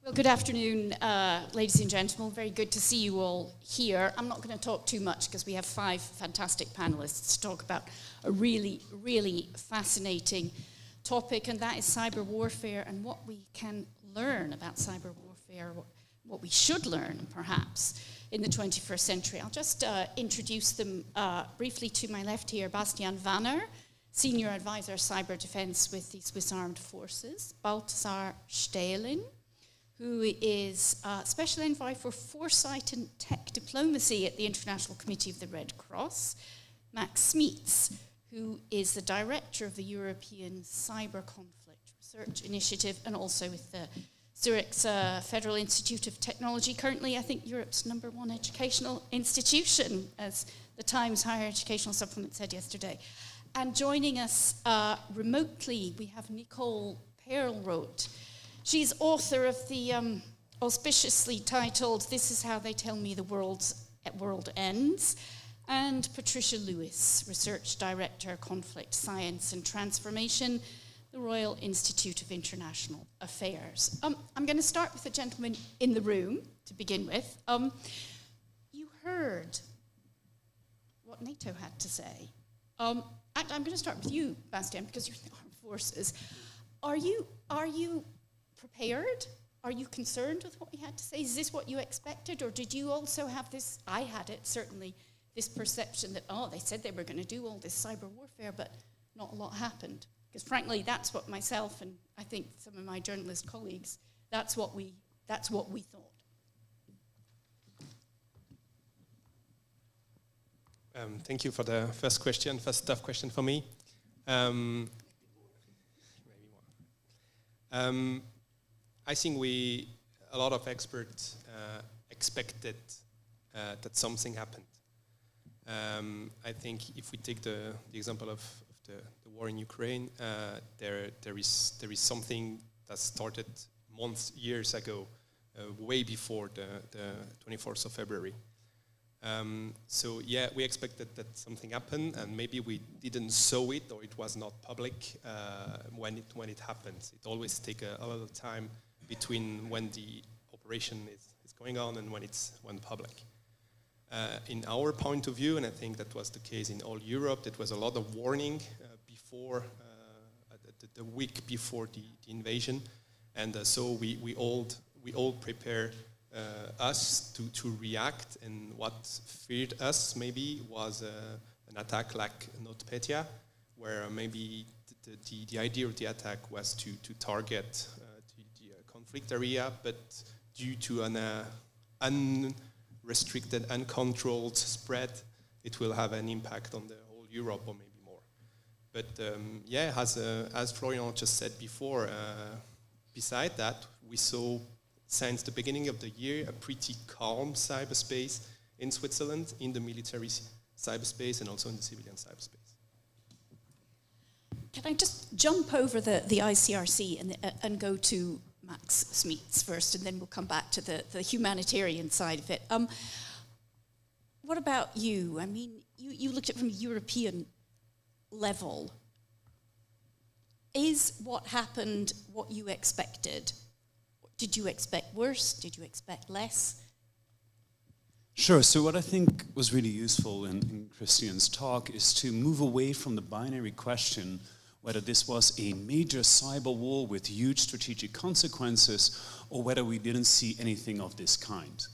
Well, good afternoon, ladies and gentlemen. Very good to see you all here. I'm not going to talk too much because we have 5 fantastic panelists to talk about a really, really fascinating topic, and that is cyber warfare and what we can learn about cyber warfare, what we should learn, perhaps, in the 21st century. I'll just introduce them briefly. To my left here, Bastien Wanner, Senior Advisor Cyber Defense with the Swiss Armed Forces. Balthasar Staehelin, who is Special Envoy for Foresight and Techplomacy at the International Committee of the Red Cross. Smeets, who is the Director of the European Cyber Conflict Research Initiative and also with the Zurich's Federal Institute of Technology, currently I think Europe's #1 educational institution, as the Times Higher Educational Supplement said yesterday. And joining us remotely, we have Nicole Perlroth. She's author of the auspiciously titled "This is How They Tell Me the World Ends," and Patricia Lewis, Research Director, Conflict Science and Transformation, the Royal Institute of International Affairs. I'm going to start with the gentleman in the room to begin with. You heard what NATO had to say. I'm going to start with you, Bastien, because you're in the armed forces. Are you prepared? Are you concerned with what we had to say? Is this what you expected, or did you also have this, I had it certainly, this perception that, they said they were going to do all this cyber warfare, but not a lot happened? Because frankly, that's what myself and I think some of my journalist colleagues, that's what we thought. Thank you for the first tough question for me. I think a lot of experts expected that something happened. I think if we take the example of the war in Ukraine, there is something that started years ago, way before the 24th of February. We expected that something happened, and maybe we didn't saw it, or it was not public when it happens. It always takes a lot of time between when the operation is going on and when public. In our point of view, and I think that was the case in all Europe, there was a lot of warning before the week before the invasion, and so we all prepare us to react. And what feared us maybe was an attack like NotPetya, where maybe the idea of the attack was to target the conflict area, but due to an unrestricted, uncontrolled spread, it will have an impact on the whole Europe, or maybe more. But as Florian just said before, beside that, we saw since the beginning of the year a pretty calm cyberspace in Switzerland, in the military cyberspace and also in the civilian cyberspace. Can I just jump over the ICRC and go to Max Smeets first, and then we'll come back to the humanitarian side of it. What about you? I mean, you looked at it from a European level. Is what happened what you expected? Did you expect worse? Did you expect less? Sure. So what I think was really useful in Christian's talk is to move away from the binary question whether this was a major cyber war with huge strategic consequences or whether we didn't see anything of this kind.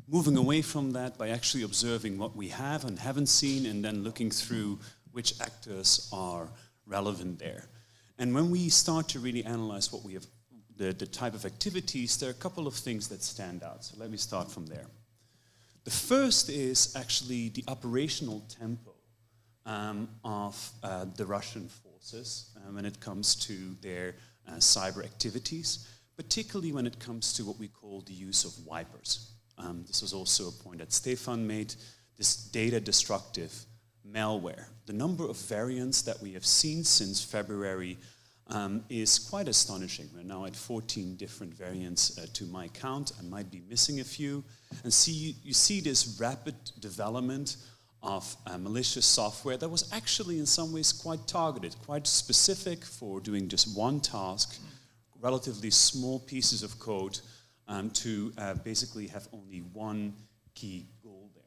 Moving away from that by actually observing what we have and haven't seen, and then looking through which actors are relevant there. And when we start to really analyze what we have, the type of activities, there are a couple of things that stand out. So let me start from there. The first is actually the operational tempo of the Russian forces when it comes to their cyber activities, particularly when it comes to what we call the use of wipers. This was also a point that Stefan made, this data-destructive malware. The number of variants that we have seen since February is quite astonishing. We're now at 14 different variants to my count. I might be missing a few. And you see this rapid development of malicious software that was actually in some ways quite targeted, quite specific for doing just one task, relatively small pieces of code to basically have only one key goal there.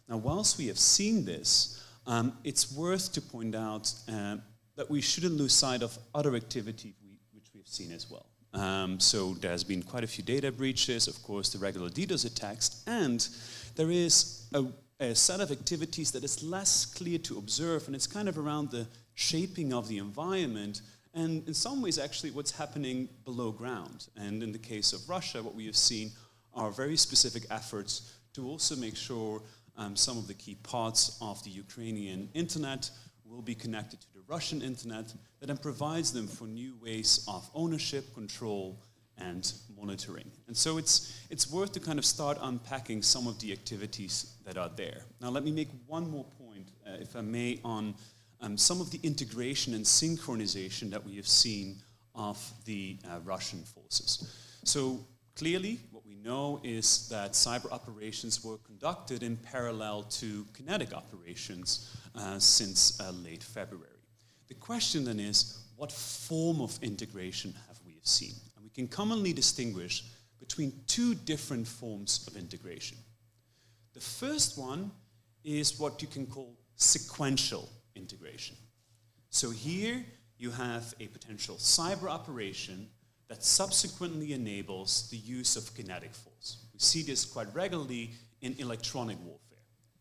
Now, whilst we have seen this, it's worth to point out that we shouldn't lose sight of other activity which we've seen as well. So there's been quite a few data breaches, of course, the regular DDoS attacks, and there is a set of activities that is less clear to observe, and it's kind of around the shaping of the environment, and in some ways actually what's happening below ground. And in the case of Russia, what we have seen are very specific efforts to also make sure some of the key parts of the Ukrainian internet will be connected to the Russian internet, that then provides them for new ways of ownership, control, and monitoring. And so it's worth to kind of start unpacking some of the activities that are there. Now let me make one more point, if I may, on some of the integration and synchronization that we have seen of the Russian forces. So clearly, what we know is that cyber operations were conducted in parallel to kinetic operations since late February. The question then is, what form of integration have we seen? And we can commonly distinguish between two different forms of integration. The first one is what you can call sequential integration. So here you have a potential cyber operation that subsequently enables the use of kinetic force. We see this quite regularly in electronic warfare.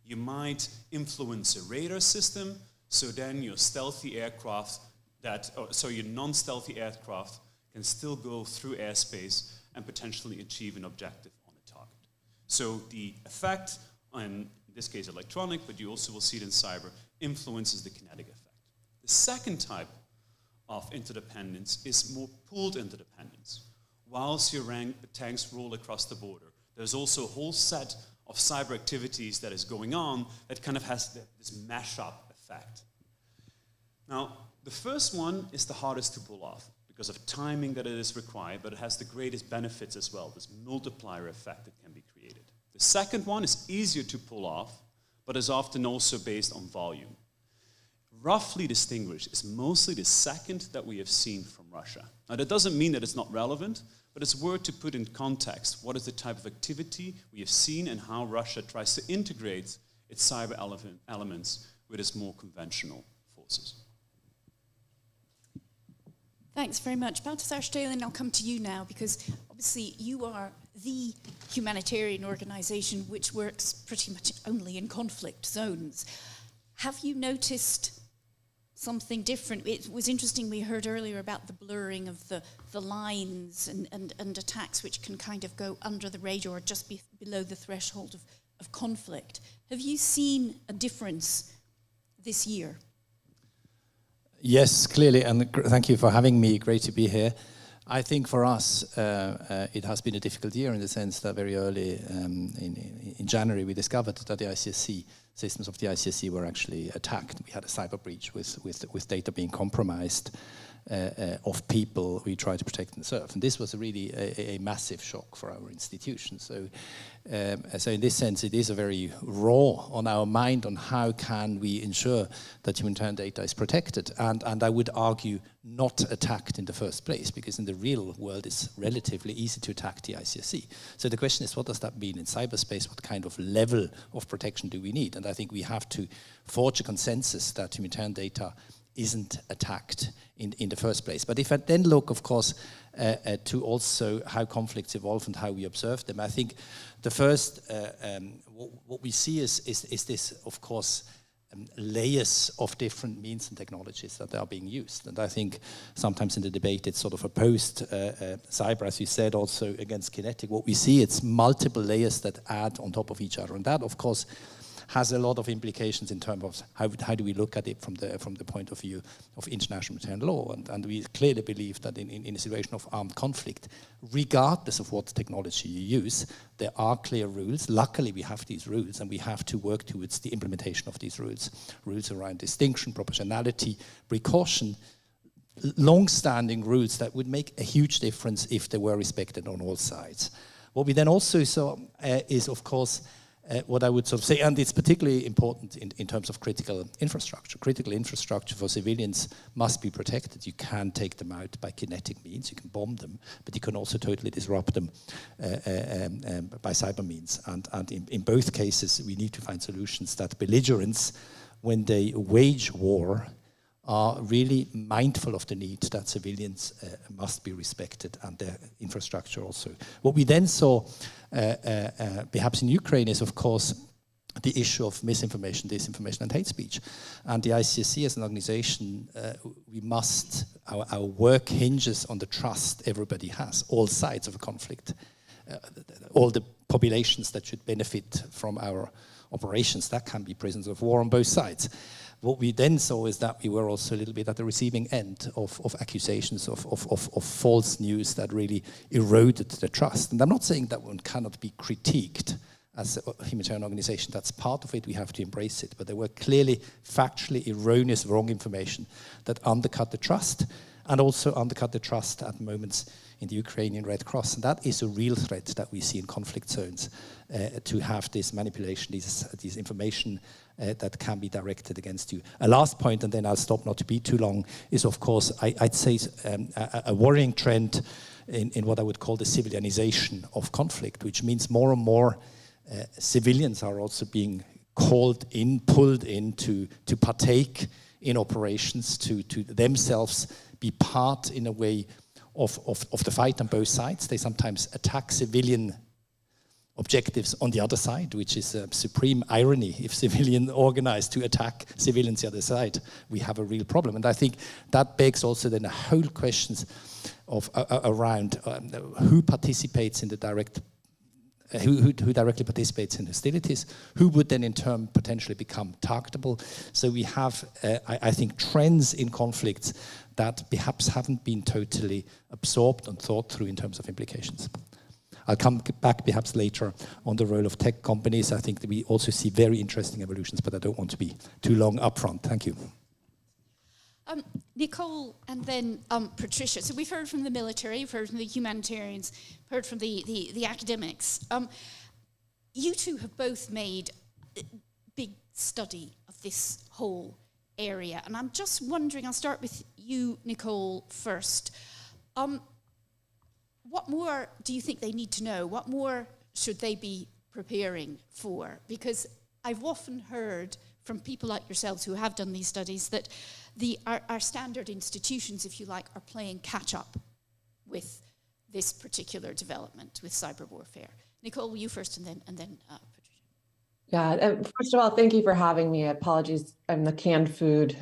You might influence a radar system, so then your stealthy aircraft your non-stealthy aircraft can still go through airspace and potentially achieve an objective on a target. So the effect, in this case electronic, but you also will see it in cyber, influences the kinetic effect. The second type of interdependence is more pooled interdependence. Whilst your tanks roll across the border, there's also a whole set of cyber activities that is going on that kind of has this mash-up effect. Now, the first one is the hardest to pull off because of timing that it is required, but it has the greatest benefits as well, this multiplier effect that can be created. The second one is easier to pull off, but is often also based on volume. Roughly distinguished is mostly the second that we have seen from Russia. Now, that doesn't mean that it's not relevant, but it's worth to put in context what is the type of activity we have seen and how Russia tries to integrate its cyber elements with its more conventional forces. Thanks very much. Balthasar Staehelin, I'll come to you now, because obviously you are the humanitarian organization which works pretty much only in conflict zones. Have you noticed something different? It was interesting, we heard earlier about the blurring of the lines and attacks which can kind of go under the radar, just below the threshold of conflict. Have you seen a difference this year? Yes, clearly, and thank you for having me. Great to be here. I think for us, it has been a difficult year in the sense that very early in January we discovered that the ICRC systems of the ICRC were actually attacked. We had a cyber breach with data being compromised of people we try to protect and serve. And this was really a massive shock for our institution. So in this sense, it is a very raw on our mind on how can we ensure that humanitarian data is protected and I would argue not attacked in the first place, because in the real world it's relatively easy to attack the ICRC. So the question is, what does that mean in cyberspace? What kind of level of protection do we need? And I think we have to forge a consensus that humanitarian data isn't attacked in the first place. But if I then look, of course, to also how conflicts evolve and how we observe them, I think the first, what we see is this, of course, layers of different means and technologies that are being used. And I think sometimes in the debate it's sort of opposed cyber, as you said, also against kinetic. What we see, it's multiple layers that add on top of each other. And that, of course, has a lot of implications in terms of how do we look at it from the point of view of international humanitarian law. And we clearly believe that in a situation of armed conflict, regardless of what technology you use, there are clear rules. Luckily, we have these rules, and we have to work towards the implementation of these rules. Rules around distinction, proportionality, precaution, long-standing rules that would make a huge difference if they were respected on all sides. What we then also saw is, of course, what I would sort of say, and it's particularly important in terms of critical infrastructure. Critical infrastructure for civilians must be protected. You can take them out by kinetic means, you can bomb them, but you can also totally disrupt them by cyber means. And in both cases, we need to find solutions that belligerents, when they wage war, are really mindful of the need that civilians must be respected and their infrastructure also. What we then saw perhaps in Ukraine is, of course, the issue of misinformation, disinformation and hate speech. And the ICRC as an organization, our work hinges on the trust everybody has, all sides of a conflict, all the populations that should benefit from our operations. That can be prisoners of war on both sides. What we then saw is that we were also a little bit at the receiving end of accusations of false news that really eroded the trust. And I'm not saying that one cannot be critiqued as a humanitarian organization. That's part of it. We have to embrace it. But there were clearly factually erroneous, wrong information that undercut the trust, and also undercut the trust at moments in the Ukrainian Red Cross. And that is a real threat that we see in conflict zones, to have this manipulation, these information that can be directed against you. A last point, and then I'll stop not to be too long, is of course, I'd say a worrying trend in what I would call the civilianization of conflict, which means more and more civilians are also being called in, pulled in to partake in operations, to themselves be part in a way of the fight on both sides. They sometimes attack civilian objectives on the other side, which is a supreme irony. If civilian organized to attack civilians the other side, we have a real problem. And I think that begs also then a whole questions of around who participates in the direct, who directly participates in hostilities, who would then in turn potentially become targetable. So we have, I think, trends in conflicts that perhaps haven't been totally absorbed and thought through in terms of implications. I'll come back perhaps later on the role of tech companies. I think that we also see very interesting evolutions, but I don't want to be too long up front. Thank you. Nicole and then Patricia. So we've heard from the military, we've heard from the humanitarians, heard from the academics. You two have both made a big study of this whole area. And I'm just wondering, I'll start with you, Nicole, first. What more do you think they need to know? What more should they be preparing for? Because I've often heard from people like yourselves who have done these studies that our standard institutions, if you like, are playing catch up with this particular development with cyber warfare. Nicole, you first, and then Patricia. Yeah, first of all, thank you for having me. Apologies, I'm the canned food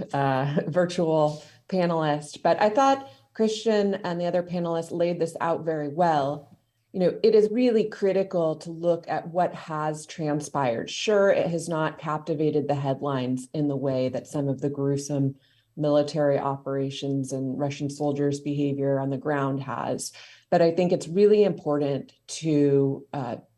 virtual panelist, but I thought Christian and the other panelists laid this out very well. You know, it is really critical to look at what has transpired. Sure, it has not captivated the headlines in the way that some of the gruesome military operations and Russian soldiers' behavior on the ground has, but I think it's really important to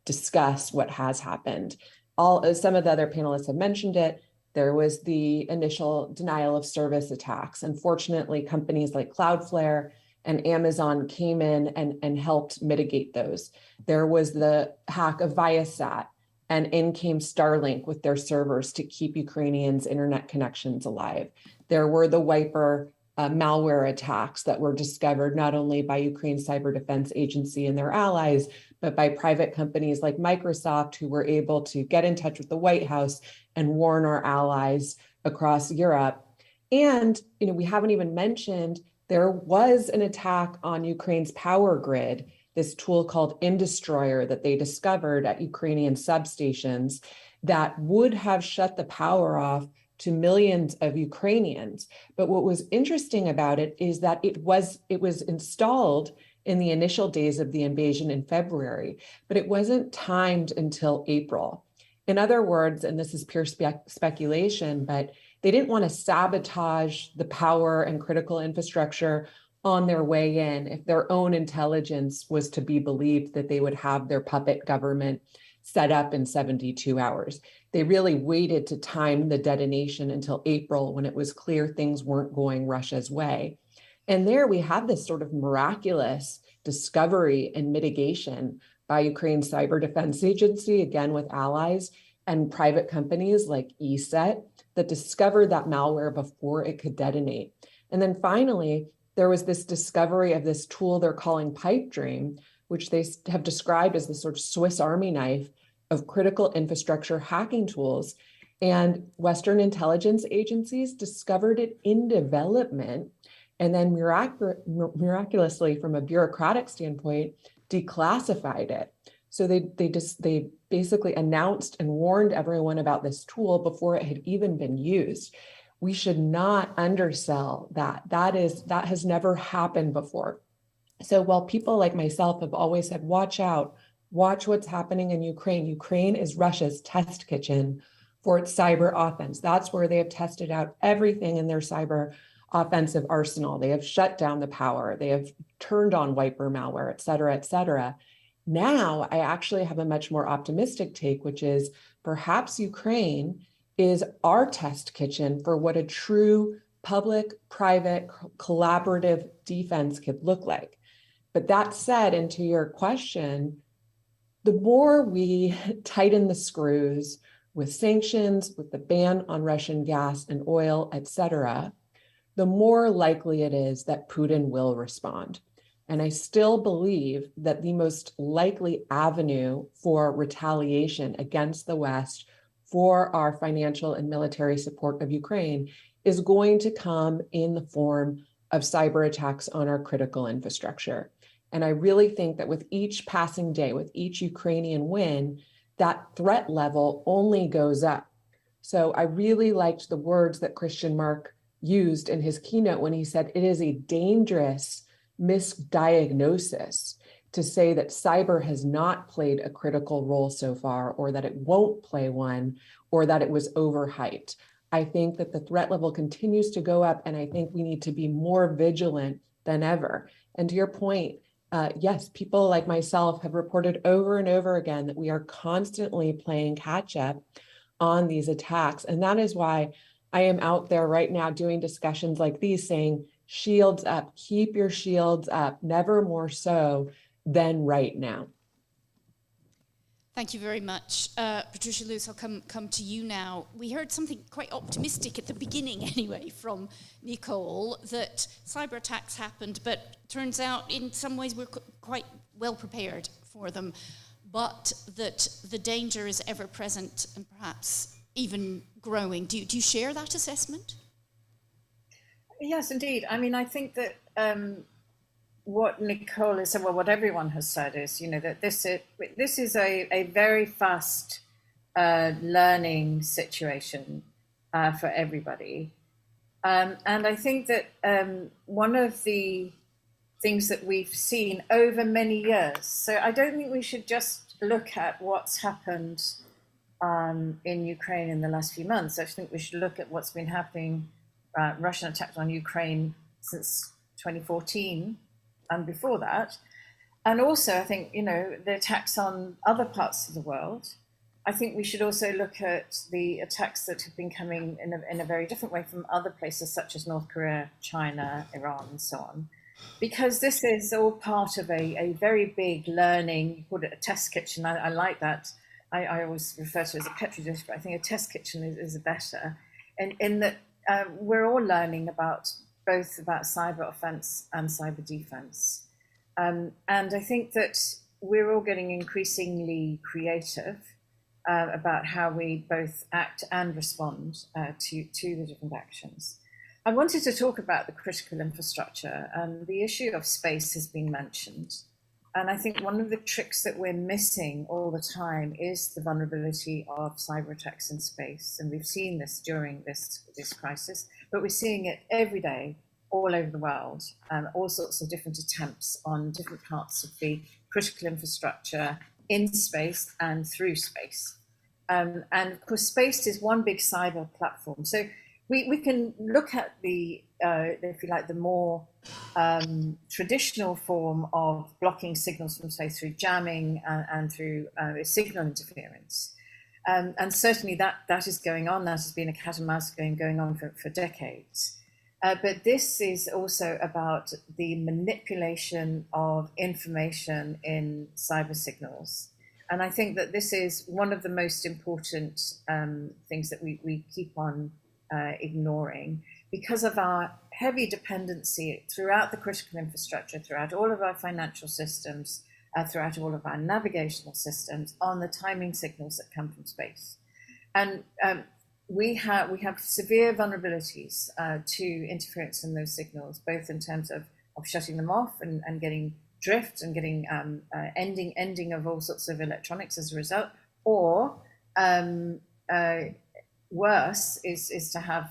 discuss what has happened. Some of the other panelists have mentioned it. There was the initial denial of service attacks. Unfortunately, companies like Cloudflare and Amazon came in and helped mitigate those. There was the hack of Viasat, and in came Starlink with their servers to keep Ukrainians' internet connections alive. There were the wiper malware attacks that were discovered not only by Ukraine's Cyber Defense Agency and their allies, but by private companies like Microsoft, who were able to get in touch with the White House and warn our allies across Europe. And we haven't even mentioned there was an attack on Ukraine's power grid, this tool called InDestroyer that they discovered at Ukrainian substations that would have shut the power off to millions of Ukrainians. But what was interesting about it is that it was installed in the initial days of the invasion in February, but it wasn't timed until April. In other words, and this is pure speculation, but they didn't want to sabotage the power and critical infrastructure on their way in if their own intelligence was to be believed that they would have their puppet government set up in 72 hours. They really waited to time the detonation until April when it was clear things weren't going Russia's way. And there we had this sort of miraculous discovery and mitigation by Ukraine's Cyber Defense Agency, again with allies, and private companies like ESET that discovered that malware before it could detonate. And then finally, there was this discovery of this tool they're calling Pipe Dream, which they have described as the sort of Swiss Army knife of critical infrastructure hacking tools. And Western intelligence agencies discovered it in development, and then miraculously, from a bureaucratic standpoint, declassified it. So they basically announced and warned everyone about this tool before it had even been used. We should not undersell that. That has never happened before. So while people like myself have always said, watch out, watch what's happening in Ukraine. Ukraine is Russia's test kitchen for its cyber offense. That's where they have tested out everything in their cyber offensive arsenal. They have shut down the power. They have turned on wiper malware, et cetera, et cetera. Now, I actually have a much more optimistic take, which is perhaps Ukraine is our test kitchen for what a true public-private collaborative defense could look like. But that said, and to your question, the more we tighten the screws with sanctions, with the ban on Russian gas and oil, et cetera, the more likely it is that Putin will respond. And I still believe that the most likely avenue for retaliation against the West for our financial and military support of Ukraine is going to come in the form of cyber attacks on our critical infrastructure. And I really think that with each passing day, with each Ukrainian win, that threat level only goes up. So I really liked the words that Christian Mark used in his keynote when he said it is a dangerous misdiagnosis to say that cyber has not played a critical role so far, or that it won't play one, or that it was overhyped. I think that the threat level continues to go up, and I think we need to be more vigilant than ever. And to your point, yes, people like myself have reported over and over again that we are constantly playing catch up on these attacks. And that is why I am out there right now doing discussions like these saying, shields up, keep your shields up, never more so than right now. Thank you very much. Patricia Lewis, I'll come to you now. We heard something quite optimistic at the beginning anyway from Nicole, that cyber attacks happened, but turns out in some ways we're quite well prepared for them, but that the danger is ever present and perhaps even growing. Do you share that assessment? Yes, indeed. I mean, I think that what Nicole has said, well, what everyone has said is, that this is a very fast learning situation for everybody. And I think that one of the things that we've seen over many years, so I don't think we should just look at what's happened in Ukraine in the last few months. I think we should look at what's been happening, Russian attacks on Ukraine since 2014 and before that. And also, I think, the attacks on other parts of the world. I think we should also look at the attacks that have been coming in a very different way from other places, such as North Korea, China, Iran, and so on. Because this is all part of a very big learning. You called it a test kitchen. I like that. I always refer to it as a petri dish, but I think a test kitchen is better. And in that we're all learning both about cyber offense and cyber defense. And I think that we're all getting increasingly creative about how we both act and respond to the different actions. I wanted to talk about the critical infrastructure, and the issue of space has been mentioned. And I think one of the tricks that we're missing all the time is the vulnerability of cyber attacks in space. And we've seen this during this crisis, but we're seeing it every day all over the world, all sorts of different attempts on different parts of the critical infrastructure in space and through space. And of course, space is one big cyber platform. So we can look at the, if you like, the more traditional form of blocking signals from space through jamming and through signal interference. And certainly that is going on. That has been a cat and mouse game going on for decades. But this is also about the manipulation of information in cyber signals. And I think that this is one of the most important things that we keep on ignoring because of our heavy dependency throughout the critical infrastructure, throughout all of our financial systems, throughout all of our navigational systems on the timing signals that come from space. And we have severe vulnerabilities to interference in those signals, both in terms of shutting them off and getting drift and getting ending of all sorts of electronics as a result, or worse is to have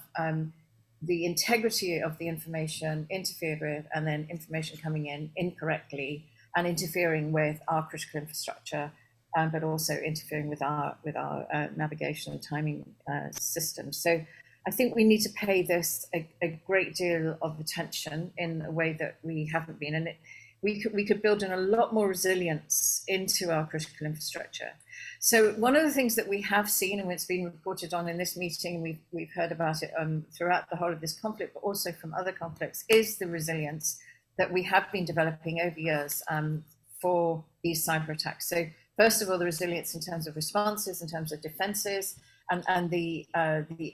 the integrity of the information interfered with, and then information coming in incorrectly and interfering with our critical infrastructure, but also interfering with our navigation and timing systems. So I think we need to pay this a great deal of attention in a way that we haven't been. And we could build in a lot more resilience into our critical infrastructure. So one of the things that we have seen, and it's been reported on in this meeting, we've heard about it throughout the whole of this conflict, but also from other conflicts, is the resilience that we have been developing over years for these cyber attacks. So first of all, the resilience in terms of responses, in terms of defenses, and the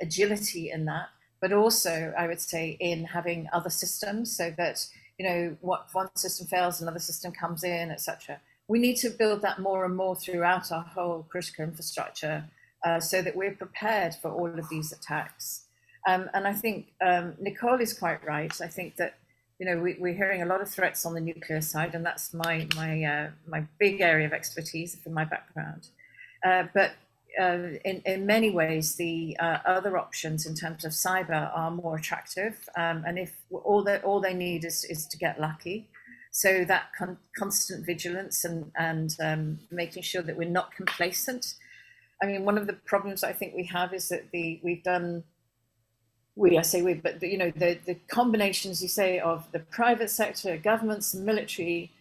agility in that, but also I would say in having other systems so that, you know, what one system fails, another system comes in, etc. We need to build that more and more throughout our whole critical infrastructure so that we're prepared for all of these attacks. And I think Nicole is quite right. I think that, you know, we're hearing a lot of threats on the nuclear side, and that's my big area of expertise from my background. But in many ways, the other options in terms of cyber are more attractive. And if all they need is to get lucky. So that constant vigilance and making sure that we're not complacent. I mean, one of the problems I think we have is that but you know, the combinations you say of the private sector, governments, and military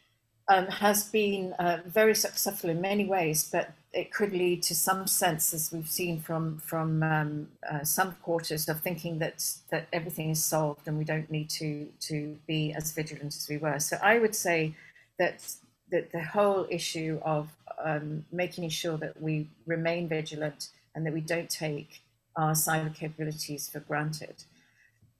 has been very successful in many ways, but it could lead to some sense, as we've seen from some quarters, of thinking that everything is solved and we don't need to be as vigilant as we were. So I would say that the whole issue of making sure that we remain vigilant and that we don't take our cyber capabilities for granted.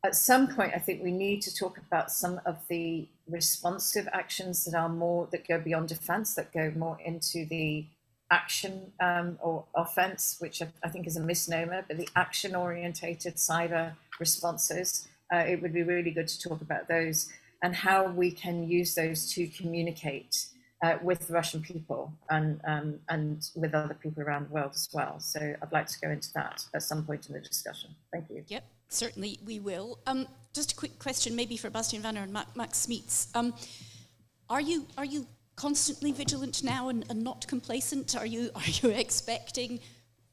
At some point, I think we need to talk about some of the responsive actions that go beyond defense, that go more into the action or offense, which I think is a misnomer, but the action-orientated cyber responses. It would be really good to talk about those and how we can use those to communicate with the Russian people and with other people around the world as well. So I'd like to go into that at some point in the discussion. Thank you. Yep, certainly we will. Just a quick question, maybe for Bastien, Wanner, and Max Smeets. Are you constantly vigilant now and not complacent? Are you expecting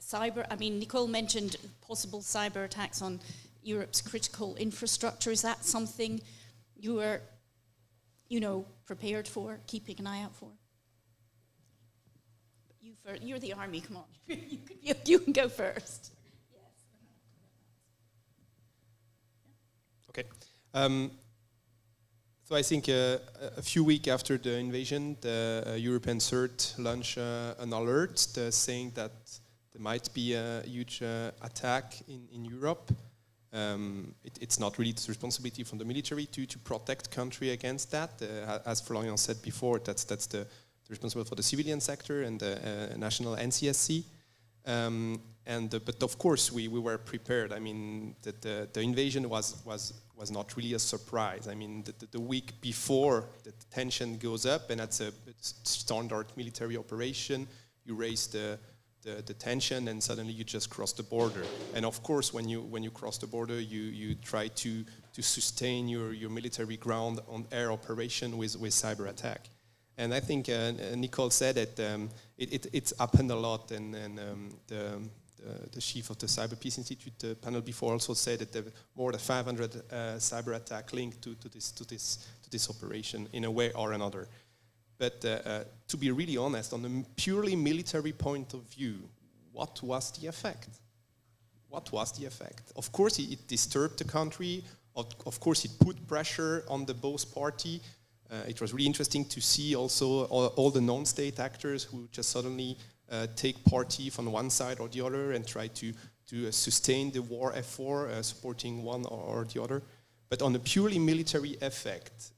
cyber? I mean, Nicole mentioned possible cyber attacks on Europe's critical infrastructure. Is that something you are, prepared for, keeping an eye out for? You're the army. Come on, you can go first. Okay. So I think a few weeks after the invasion, the European CERT launched an alert saying that there might be a huge attack in Europe. It's not really the responsibility from the military to protect country against that. As Florian said before, that's the responsible for the civilian sector and the national NCSC. But of course we were prepared. I mean, the invasion was not really a surprise. I mean, the week before the tension goes up, and that's a standard military operation. You raise the tension, and suddenly you just cross the border. And of course, when you cross the border, you try to sustain your military ground on air operation with cyber attack. And I think Nicole said it. It's happened a lot, and the chief of the Cyber Peace Institute, the panel before, also said that there were more than 500 cyber attack linked to this operation in a way or another. But to be really honest, on a purely military point of view, what was the effect? What was the effect? Of course, it disturbed the country. Of course, it put pressure on the both party. It was really interesting to see also all the non-state actors who just suddenly take party from one side or the other and try to sustain the war effort, supporting one or the other. But on a purely military effect,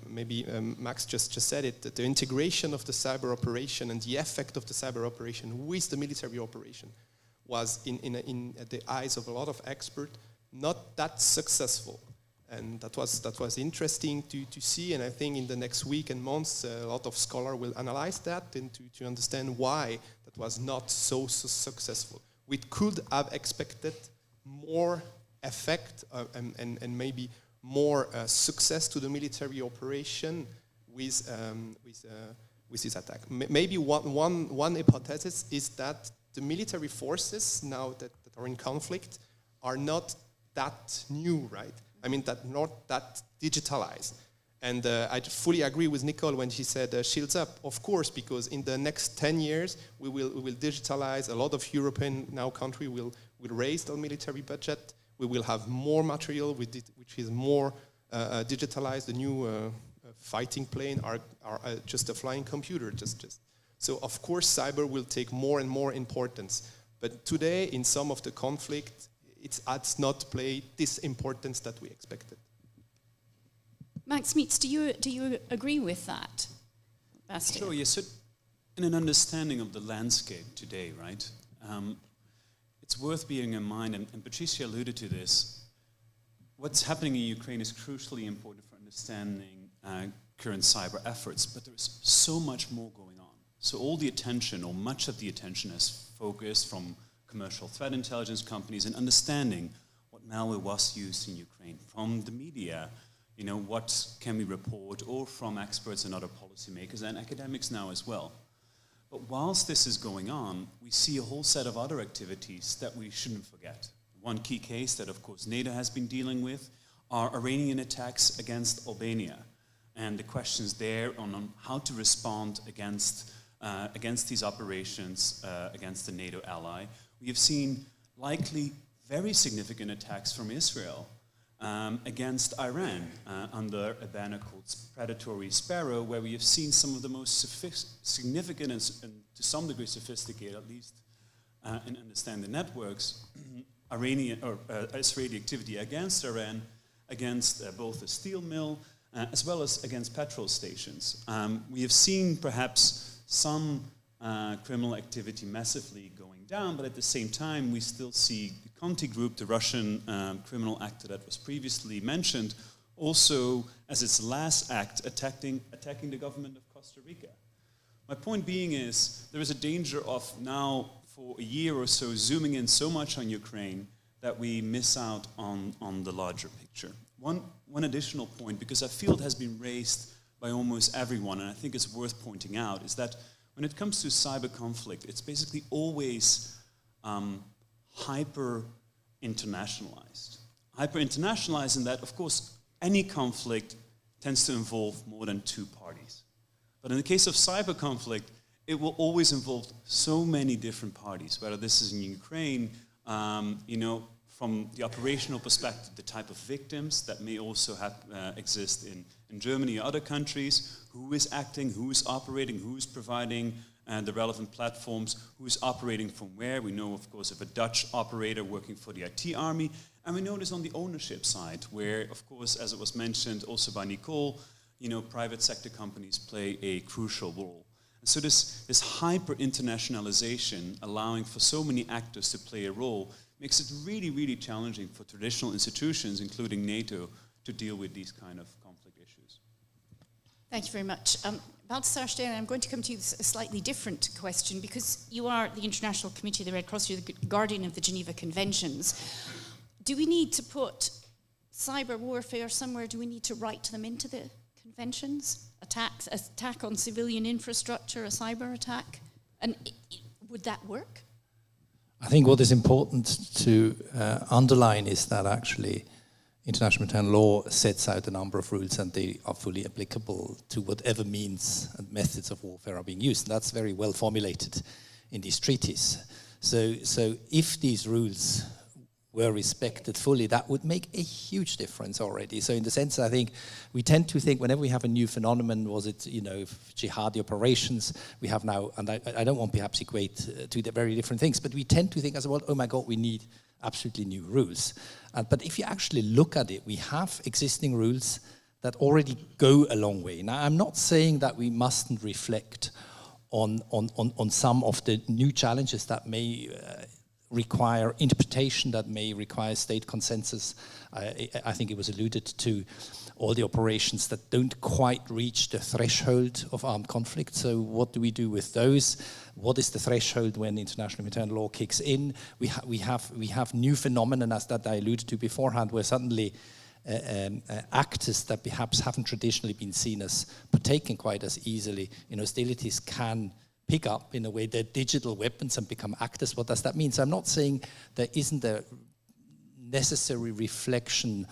maybe Max just said it, that the integration of the cyber operation and the effect of the cyber operation with the military operation was, in the eyes of a lot of experts, not that successful. And that was interesting to see, and I think in the next week and months, a lot of scholars will analyze that and to understand why that was not so successful. We could have expected more effect and maybe more success to the military operation with this attack. Maybe one hypothesis is that the military forces now that are in conflict are not that new, right? I mean, that not that digitalized. And I fully agree with Nicole when she said shields up, of course, because in the next 10 years, we will digitalize. A lot of European now countries will raise their military budget. We will have more material which is more digitalized. The new fighting plane are just a flying computer. So, of course, cyber will take more and more importance. But today, in some of the conflict, it's not play this importance that we expected. Max Smeets, do you agree with that, Bastien? Sure, yes. So in an understanding of the landscape today, right, it's worth bearing in mind, and Patricia alluded to this, what's happening in Ukraine is crucially important for understanding current cyber efforts, but there's so much more going on. So all the attention, or much of the attention, is focused from commercial threat intelligence companies and understanding what malware was used in Ukraine, from the media, what can we report, or from experts and other policymakers and academics now as well. But whilst this is going on, we see a whole set of other activities that we shouldn't forget. One key case that, of course, NATO has been dealing with are Iranian attacks against Albania, and the questions there on how to respond against these operations against the NATO ally. We have seen likely very significant attacks from Israel against Iran under a banner called Predatory Sparrow, where we have seen some of the most significant and to some degree sophisticated, at least in understanding the networks, Israeli activity against Iran, against both a steel mill as well as against petrol stations. We have seen perhaps some criminal activity massively going down, but at the same time, we still see the Conti Group, the Russian criminal actor that was previously mentioned, also as its last act attacking the government of Costa Rica. My point being is there is a danger of now for a year or so zooming in so much on Ukraine that we miss out on the larger picture. One additional point, because I feel it has been raised by almost everyone, and I think it's worth pointing out, is that when it comes to cyber conflict, it's basically always hyper-internationalized. Hyper-internationalized in that, of course, any conflict tends to involve more than two parties. But in the case of cyber conflict, it will always involve so many different parties, whether this is in Ukraine, from the operational perspective, the type of victims that may also exist in Germany or other countries, who is acting, who is operating, who is providing the relevant platforms, who is operating from where. We know, of course, of a Dutch operator working for the IT army, and we know this on the ownership side, where, of course, as it was mentioned also by Nicole, private sector companies play a crucial role. And so this hyper-internationalization, allowing for so many actors to play a role, makes it really, really challenging for traditional institutions, including NATO, to deal with these kind of conflict issues. Thank you very much. Balthasar, Staehelin, I'm going to come to you with a slightly different question, because you are the International Committee of the Red Cross, you're the guardian of the Geneva Conventions. Do we need to put cyber warfare somewhere? Do we need to write them into the conventions? Attack on civilian infrastructure, a cyber attack? And would that work? I think what is important to underline is that actually international maritime law sets out a number of rules, and they are fully applicable to whatever means and methods of warfare are being used. And that's very well formulated in these treaties. So if these rules were respected fully, that would make a huge difference already. So in the sense, I think we tend to think whenever we have a new phenomenon, was it, you know, jihadi operations, we have now, and I don't want perhaps equate to the very different things, but we tend to think as well, oh my God, we need absolutely new rules. But if you actually look at it, we have existing rules that already go a long way. Now, I'm not saying that we mustn't reflect on some of the new challenges that may require interpretation, that may require state consensus. I think it was alluded to all the operations that don't quite reach the threshold of armed conflict. So what do we do with those? What is the threshold when international humanitarian law kicks in? We have new phenomena, as that I alluded to beforehand, where suddenly actors that perhaps haven't traditionally been seen as partaking quite as easily in hostilities can pick up in a way their digital weapons and become actors. What does that mean? So I'm not saying there isn't a necessary reflection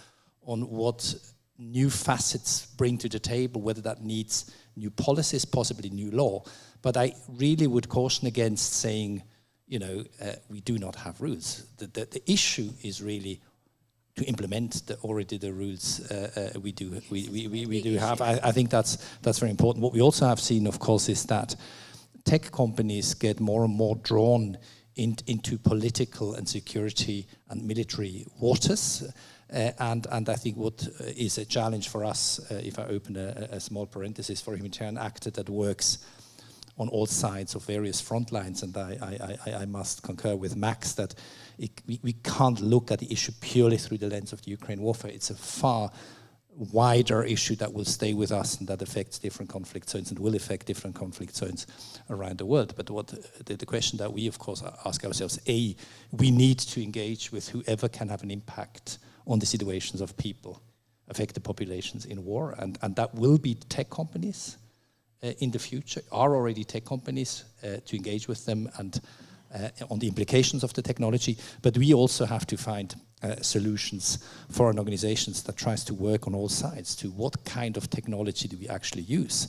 on what new facets bring to the table, whether that needs new policies, possibly new law. But I really would caution against saying, you know, we do not have rules. The issue is really to implement the rules we do have. I think that's very important. What we also have seen, of course, is that tech companies get more and more drawn into political and security and military waters. And I think what is a challenge for us, if I open a small parenthesis, for a humanitarian actor that works on all sides of various front lines, and I must concur with Max that we can't look at the issue purely through the lens of the Ukraine warfare. It's a far wider issue that will stay with us and that affects different conflict zones and will affect different conflict zones around the world. But what the question that we, of course, ask ourselves, we need to engage with whoever can have an impact on the situations of people, affected populations in war, and that will be tech companies in the future, are already tech companies, to engage with them and on the implications of the technology, but we also have to find solutions for an organizations that tries to work on all sides to what kind of technology do we actually use.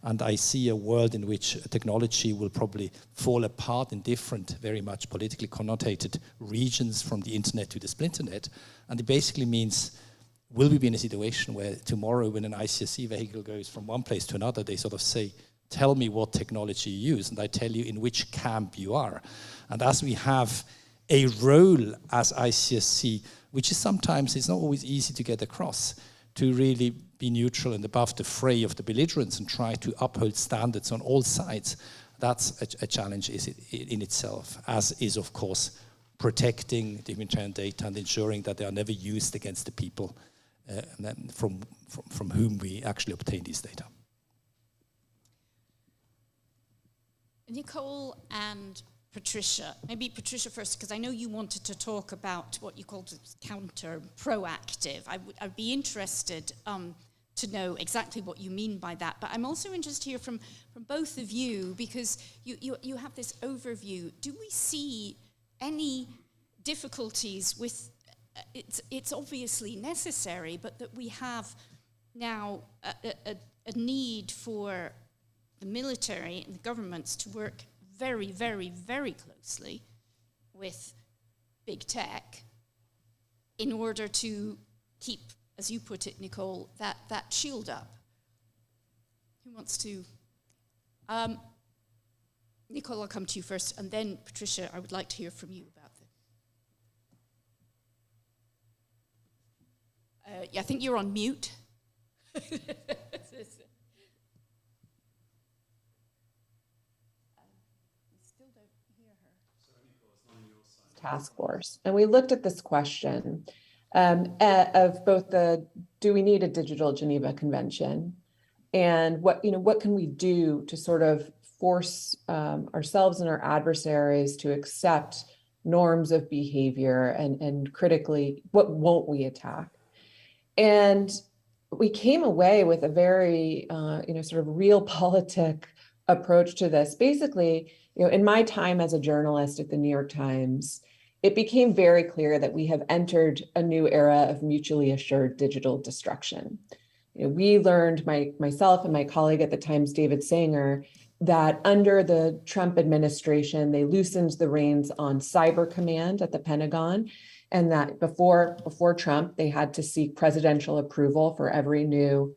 And I see a world in which technology will probably fall apart in different, very much politically connotated regions from the internet to the splinternet. And it basically means, will we be in a situation where tomorrow when an ICRC vehicle goes from one place to another, they sort of say, tell me what technology you use, and I tell you in which camp you are. And as we have a role as ICRC, which is sometimes, it's not always easy to get across, to really be neutral and above the fray of the belligerents and try to uphold standards on all sides, that's a challenge in itself, as is, of course, protecting the humanitarian data and ensuring that they are never used against the people from whom we actually obtain these data. Nicole and Patricia, maybe Patricia first, because I know you wanted to talk about what you called counter proactive. I'd be interested to know exactly what you mean by that, but I'm also interested to hear from both of you, because you have this overview. Do we see any difficulties with, it's obviously necessary, but that we have now a need for the military and the governments to work very, very, very closely with big tech in order to keep, as you put it, Nicole, that shield up? Who wants to? Nicole, I'll come to you first, and then Patricia, I would like to hear from you about this. Yeah, I think you're on mute. Task force. And we looked at this question of both do we need a digital Geneva Convention, and what can we do to sort of force ourselves and our adversaries to accept norms of behavior, and critically, what won't we attack? And we came away with a very sort of realpolitik approach to this. Basically, in my time as a journalist at the New York Times, it became very clear that we have entered a new era of mutually assured digital destruction. We learned, myself and my colleague at the Times, David Sanger, that under the Trump administration, they loosened the reins on cyber command at the Pentagon. and that before Trump, they had to seek presidential approval for every new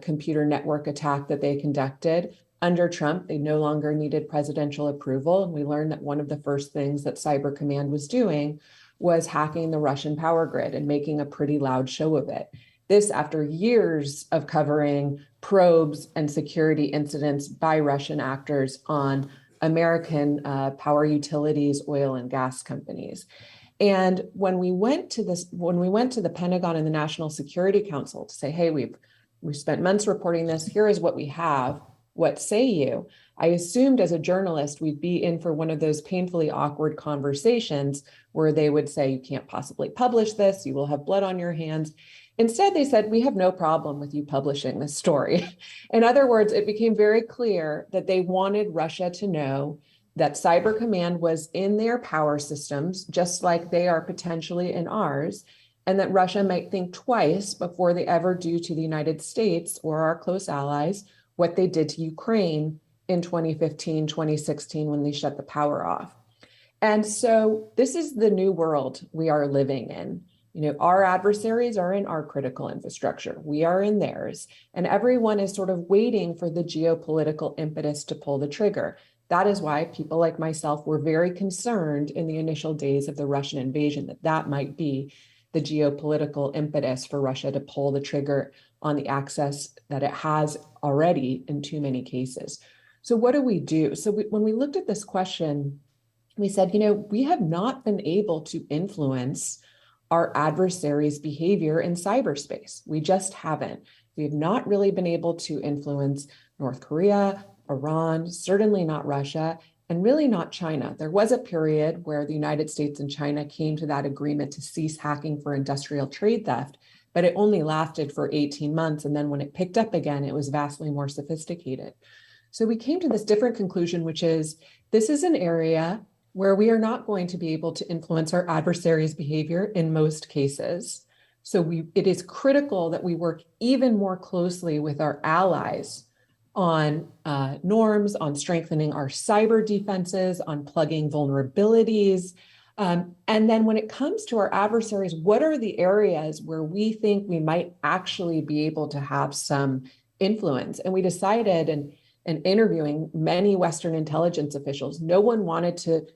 computer network attack that they conducted. Under Trump, they no longer needed presidential approval. And we learned that one of the first things that Cyber Command was doing was hacking the Russian power grid and making a pretty loud show of it. This after years of covering probes and security incidents by Russian actors on American power utilities, oil and gas companies. And when we went to the Pentagon and the National Security Council to say, hey, we've spent months reporting this, here is what we have, what say you? I assumed as a journalist, we'd be in for one of those painfully awkward conversations where they would say, you can't possibly publish this, you will have blood on your hands. Instead, they said, we have no problem with you publishing this story. In other words, it became very clear that they wanted Russia to know that Cyber Command was in their power systems, just like they are potentially in ours, and that Russia might think twice before they ever do to the United States or our close allies what they did to Ukraine in 2015, 2016, when they shut the power off. And so this is the new world we are living in. You know, our adversaries are in our critical infrastructure. We are in theirs. And everyone is sort of waiting for the geopolitical impetus to pull the trigger. That is why people like myself were very concerned in the initial days of the Russian invasion that might be the geopolitical impetus for Russia to pull the trigger on the access that it has already in too many cases. So what do we do? So when we looked at this question, we said, you know, we have not been able to influence our adversaries' behavior in cyberspace. We just haven't. We have not really been able to influence North Korea, Iran, certainly not Russia, and really not China. There was a period where the United States and China came to that agreement to cease hacking for industrial trade theft, but it only lasted for 18 months. And then when it picked up again, it was vastly more sophisticated. So we came to this different conclusion, which is this is an area where we are not going to be able to influence our adversaries' behavior in most cases. So it is critical that we work even more closely with our allies on norms, on strengthening our cyber defenses, on plugging vulnerabilities. And then when it comes to our adversaries, what are the areas where we think we might actually be able to have some influence? And we decided, and interviewing many Western intelligence officials, no one wanted to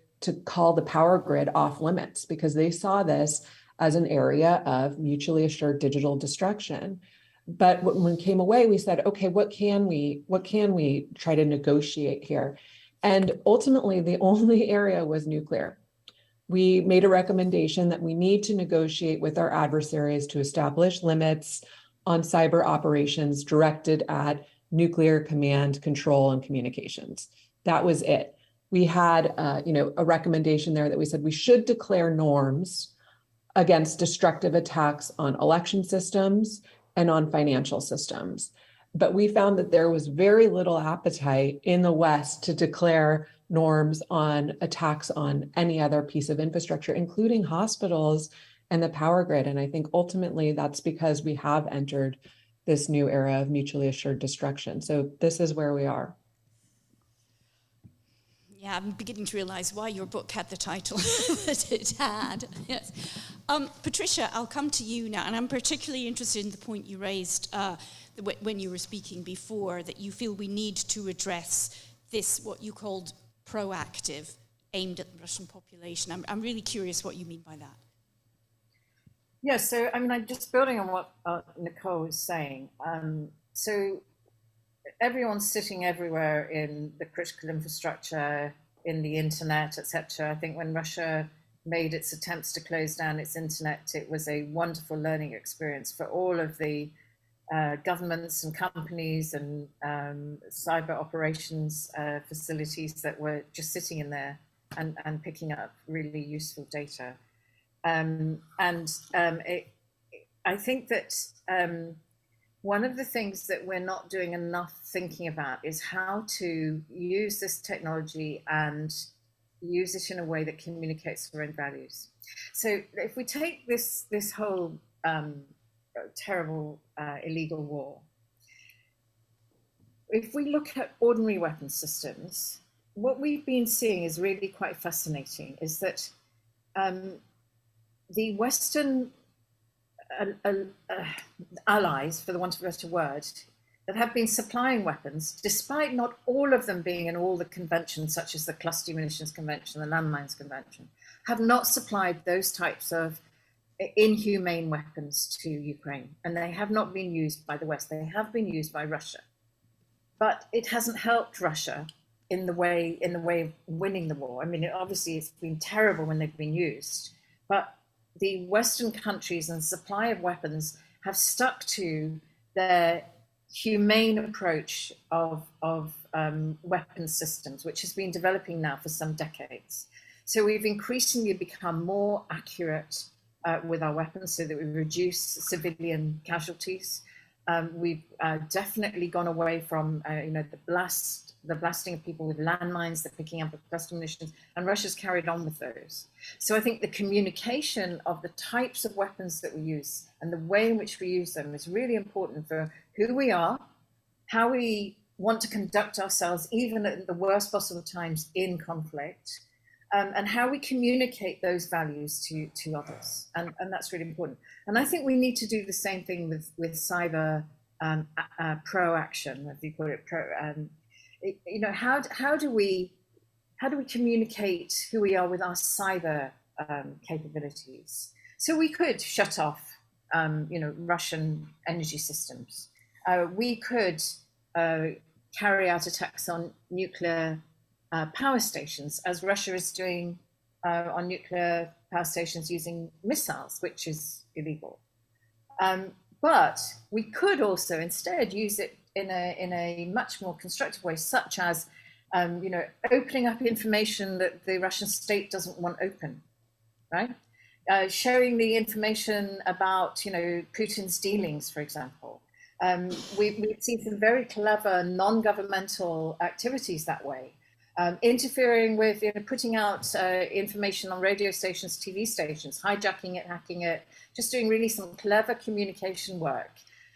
call the power grid off limits because they saw this as an area of mutually assured digital destruction. But when we came away, we said, okay, what can we try to negotiate here? And ultimately, the only area was nuclear. We made a recommendation that we need to negotiate with our adversaries to establish limits on cyber operations directed at nuclear command, control, and communications. That was it. We had a recommendation there that we said we should declare norms against destructive attacks on election systems and on financial systems. But we found that there was very little appetite in the West to declare norms on attacks on any other piece of infrastructure, including hospitals and the power grid. And I think ultimately that's because we have entered this new era of mutually assured destruction. So this is where we are. Yeah, I'm beginning to realize why your book had the title that it had. Yes. Patricia, I'll come to you now, and I'm particularly interested in the point you raised when you were speaking before, that you feel we need to address this, what you called proactive, aimed at the Russian population. I'm really curious what you mean by that. Yes, so I mean, I'm just building on what Nicole was saying. So everyone's sitting everywhere in the critical infrastructure, in the internet, etc. I think when Russia made its attempts to close down its internet, it was a wonderful learning experience for all of the governments and companies and cyber operations facilities that were just sitting in there and picking up really useful data. I think that one of the things that we're not doing enough thinking about is how to use this technology and use it in a way that communicates our own values. So if we take this whole terrible illegal war, if we look at ordinary weapon systems, what we've been seeing is really quite fascinating, is that the Western allies, for the want of a better word, that have been supplying weapons, despite not all of them being in all the conventions, such as the Cluster Munitions Convention, the Landmines Convention, have not supplied those types of inhumane weapons to Ukraine. And they have not been used by the West. They have been used by Russia. But it hasn't helped Russia in the way of winning the war. I mean, obviously it's been terrible when they've been used, but the Western countries and supply of weapons have stuck to their humane approach of weapons systems, which has been developing now for some decades. So we've increasingly become more accurate with our weapons so that we reduce civilian casualties. We've definitely gone away from the blasting of people with landmines, the picking up of cluster munitions, and Russia's carried on with those. So I think the communication of the types of weapons that we use and the way in which we use them is really important for who we are, how we want to conduct ourselves even at the worst possible times in conflict, and how we communicate those values to others. And that's really important. And I think we need to do the same thing with cyber pro-action, as you call it. How do we communicate who we are with our cyber capabilities? So we could shut off, Russian energy systems. We could carry out attacks on nuclear power stations, as Russia is doing on nuclear power stations using missiles, which is illegal. But we could also instead use it in a much more constructive way, such as opening up information that the Russian state doesn't want open, right? Sharing the information about Putin's dealings, for example. We've seen some very clever non-governmental activities that way. Interfering with, putting out information on radio stations, TV stations, hijacking it, hacking it, just doing really some clever communication work,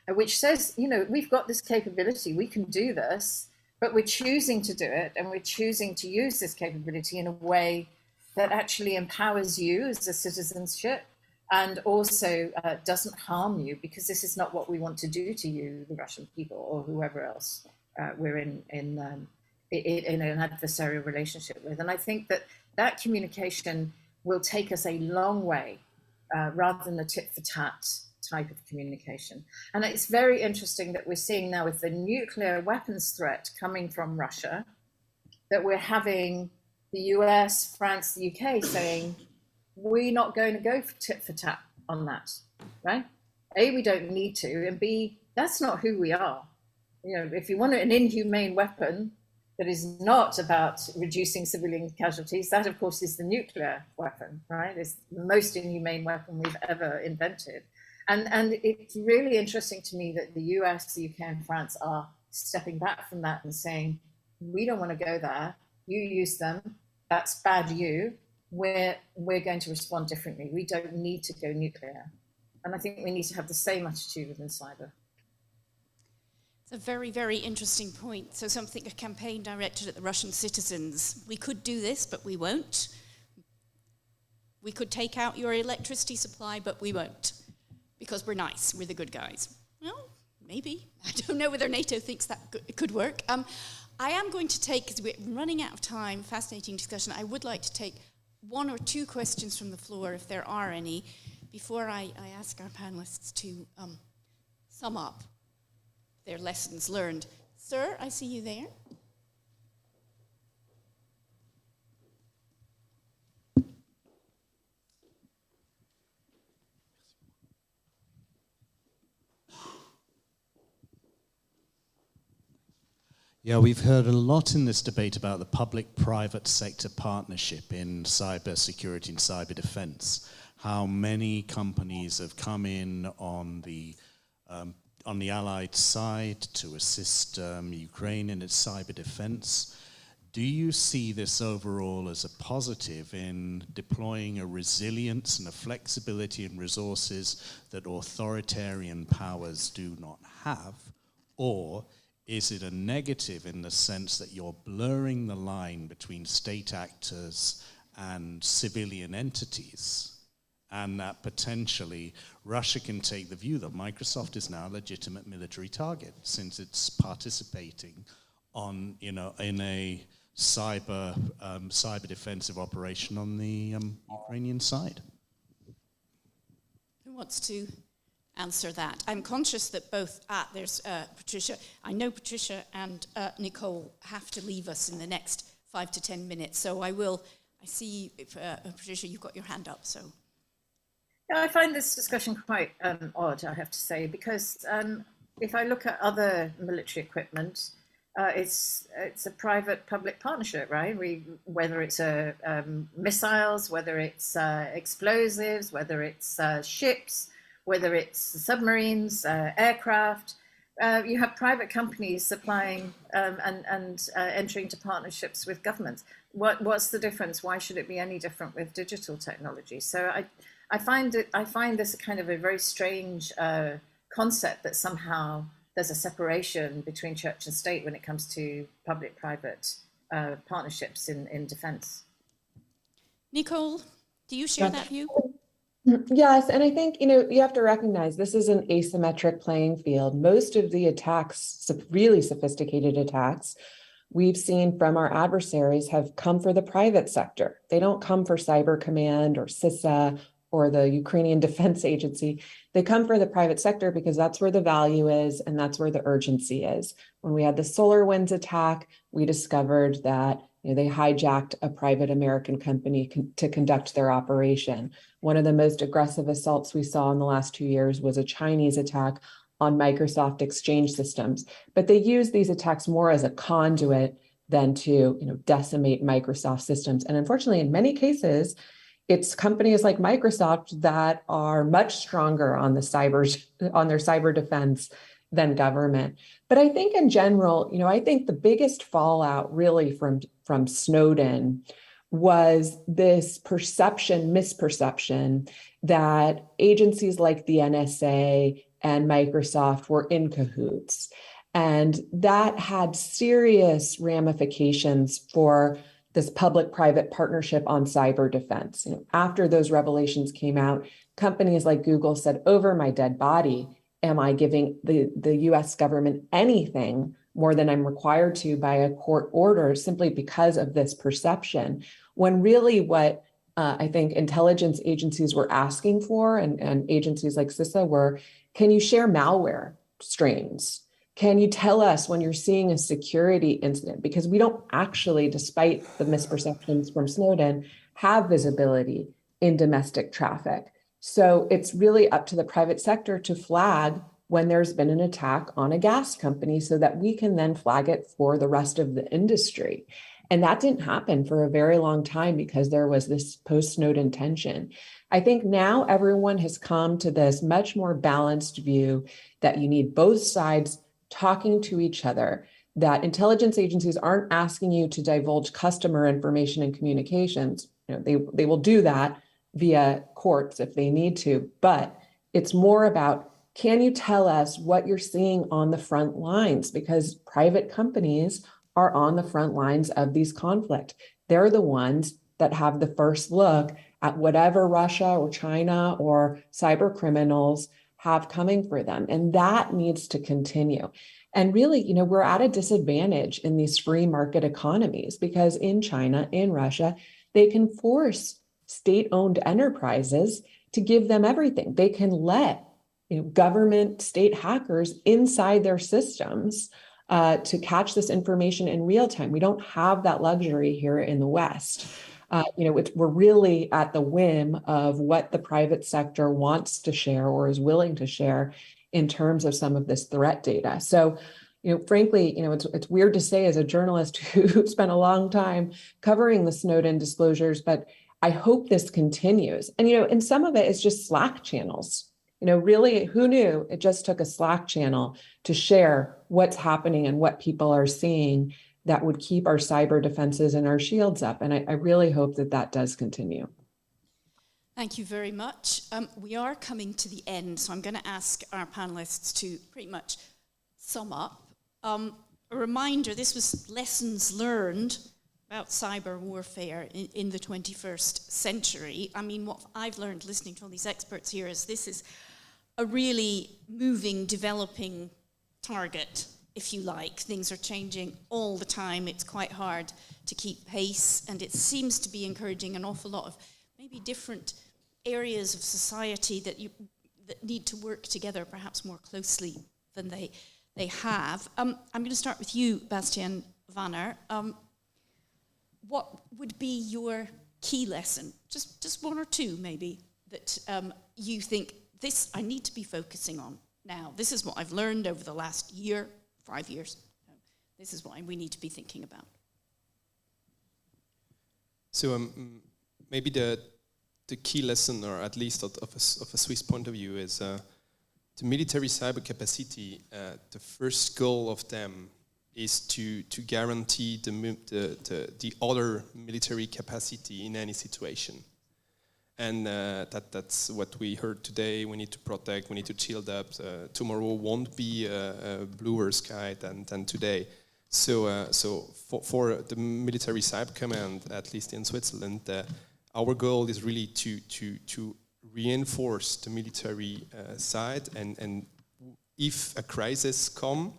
which says, we've got this capability, we can do this, but we're choosing to do it, and we're choosing to use this capability in a way that actually empowers you as a citizenship and also doesn't harm you, because this is not what we want to do to you, the Russian people, or whoever else we're in an adversarial relationship with. And I think that communication will take us a long way, rather than the tit for tat type of communication. And it's very interesting that we're seeing now with the nuclear weapons threat coming from Russia, that we're having the US, France, the UK saying, we're not going to go for tit for tat on that, right? A, we don't need to, and B, that's not who we are. If you want an inhumane weapon that is not about reducing civilian casualties, that of course is the nuclear weapon, right? It's the most inhumane weapon we've ever invented. And it's really interesting to me that the US, the UK and France are stepping back from that and saying, we don't want to go there, you use them, that's bad you, we're going to respond differently. We don't need to go nuclear. And I think we need to have the same attitude within cyber. It's a very, very interesting point. So a campaign directed at the Russian citizens. We could do this, but we won't. We could take out your electricity supply, but we won't, because we're nice, we're the good guys. Well, maybe. I don't know whether NATO thinks that it could work. I am going to take, because we're running out of time, fascinating discussion, I would like to take one or two questions from the floor, if there are any, before I ask our panelists to sum up their lessons learned. Sir, I see you there. Yeah, we've heard a lot in this debate about the public-private sector partnership in cybersecurity and cyber defense. How many companies have come in on the Allied side to assist Ukraine in its cyber defense. Do you see this overall as a positive in deploying a resilience and a flexibility in resources that authoritarian powers do not have? Or is it a negative in the sense that you're blurring the line between state actors and civilian entities? and that potentially Russia can take the view that Microsoft is now a legitimate military target since it's participating on, in a cyber defensive operation on the Ukrainian side. Who wants to answer that? I'm conscious that both, there's Patricia. I know Patricia and Nicole have to leave us in the next 5 to 10 minutes, so I see, Patricia, you've got your hand up, so. Yeah, I find this discussion quite odd, I have to say, because if I look at other military equipment, it's a private-public partnership, right? Whether it's missiles, whether it's explosives, whether it's ships, whether it's submarines, aircraft, you have private companies supplying and entering into partnerships with governments. What's the difference? Why should it be any different with digital technology? So I find this kind of a very strange concept that somehow there's a separation between church and state when it comes to public-private partnerships in defense. Nicole, do you share that view? Yes, and I think, you have to recognize this is an asymmetric playing field. Most of the attacks, really sophisticated attacks, we've seen from our adversaries have come for the private sector. They don't come for Cyber Command or CISA or the Ukrainian Defense Agency. They come for the private sector because that's where the value is and that's where the urgency is. When we had the SolarWinds attack, we discovered that they hijacked a private American company to conduct their operation. One of the most aggressive assaults we saw in the last 2 years was a Chinese attack on Microsoft Exchange systems. But they use these attacks more as a conduit than to decimate Microsoft systems. And unfortunately, in many cases, it's companies like Microsoft that are much stronger on their cyber defense than government. But I think in general, I think the biggest fallout really from Snowden was this misperception that agencies like the NSA and Microsoft were in cahoots. And that had serious ramifications for this public-private partnership on cyber defense. After those revelations came out, companies like Google said, over my dead body, am I giving the US government anything more than I'm required to by a court order simply because of this perception? When really what I think intelligence agencies were asking for, and agencies like CISA were, can you share malware strains? Can you tell us when you're seeing a security incident? Because we don't actually, despite the misperceptions from Snowden, have visibility in domestic traffic. So it's really up to the private sector to flag when there's been an attack on a gas company so that we can then flag it for the rest of the industry. And that didn't happen for a very long time because there was this post-Snowden tension. I think now everyone has come to this much more balanced view that you need both sides talking to each other, that intelligence agencies aren't asking you to divulge customer information and communications. They will do that via courts if they need to, but it's more about, can you tell us what you're seeing on the front lines? Because private companies are on the front lines of these conflicts. They're the ones that have the first look at whatever Russia or China or cyber criminals have coming for them. And that needs to continue. And really, we're at a disadvantage in these free market economies because in China, in Russia, they can force state-owned enterprises to give them everything. They can let government state hackers inside their systems to catch this information in real time. We don't have that luxury here in the West. We're really at the whim of what the private sector wants to share or is willing to share in terms of some of this threat data. So, frankly, it's weird to say as a journalist who spent a long time covering the Snowden disclosures, but I hope this continues. And, and some of it is just Slack channels. Really, who knew? It just took a Slack channel to share what's happening and what people are seeing that would keep our cyber defenses and our shields up. And I really hope that that does continue. Thank you very much. We are coming to the end, so I'm going to ask our panelists to pretty much sum up. A reminder, this was lessons learned about cyber warfare in the 21st century. I mean, what I've learned listening to all these experts here is this is a really moving, developing target, if you like. Things are changing all the time. It's quite hard to keep pace, and it seems to be encouraging an awful lot of maybe different areas of society that need to work together perhaps more closely than they have. I'm going to start with you, Bastien Wanner. What would be your key lesson, just one or two maybe, that you think, this I need to be focusing on now. This is what I've learned over the last year, 5 years. This is what we need to be thinking about. So maybe the key lesson, or at least of a Swiss point of view, is the military cyber capacity. The first goal of them is to guarantee the other military capacity in any situation. And that's what we heard today. We need to protect, we need to shield up. Tomorrow won't be a bluer sky than today. So for the military cyber command, at least in Switzerland, our goal is really to reinforce the military side. And if a crisis comes,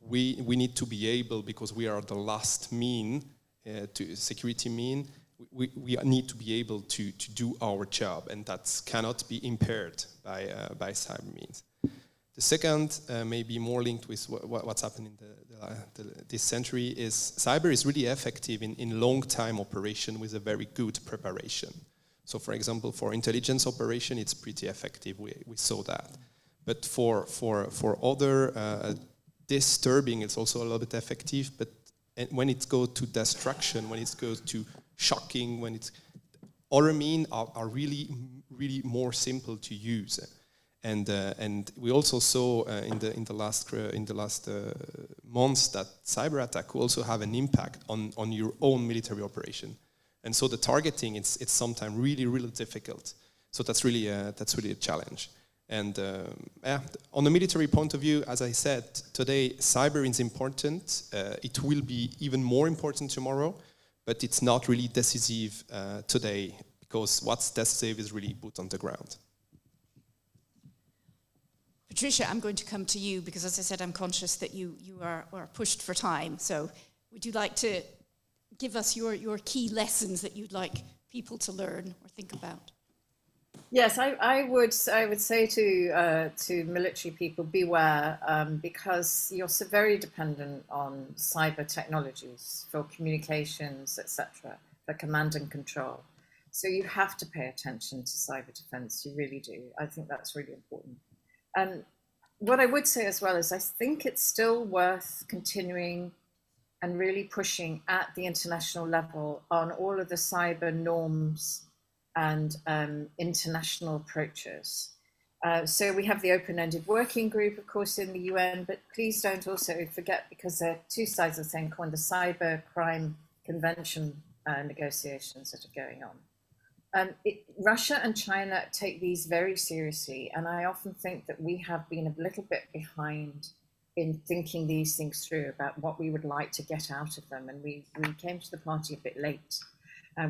we need to be able, because we are the last security mean, we need to be able to do our job, and that cannot be impaired by cyber means. The second, maybe more linked with what's happening in this century, is cyber is really effective in long-time operation with a very good preparation. So, for example, for intelligence operation, it's pretty effective. We saw that. But for other disturbing, it's also a little bit effective. But when it goes to destruction, when it goes to shocking, when it's other means are really more simple to use. And we also saw in the last months that cyber attack will also have an impact on your own military operation. And so the targeting, it's sometimes really difficult. So that's really a challenge. And on the military point of view, as I said, today cyber is important. It will be even more important tomorrow, but it's not really decisive today, because what's decisive is really put on the ground. Patricia, I'm going to come to you because, as I said, I'm conscious that you are pushed for time. So would you like to give us your key lessons that you'd like people to learn or think about? Yes, I would say to military people, beware, because you're so very dependent on cyber technologies for communications, etc., for command and control. So you have to pay attention to cyber defense. You really do. I think that's really important. And what I would say as well is I think it's still worth continuing and really pushing at the international level on all of the cyber norms and international approaches. So we have the open-ended working group, of course, in the UN, but please don't also forget, because there are two sides of the same coin, the cybercrime convention negotiations that are going on. Russia and China take these very seriously, and I often think that we have been a little bit behind in thinking these things through about what we would like to get out of them, and we came to the party a bit late.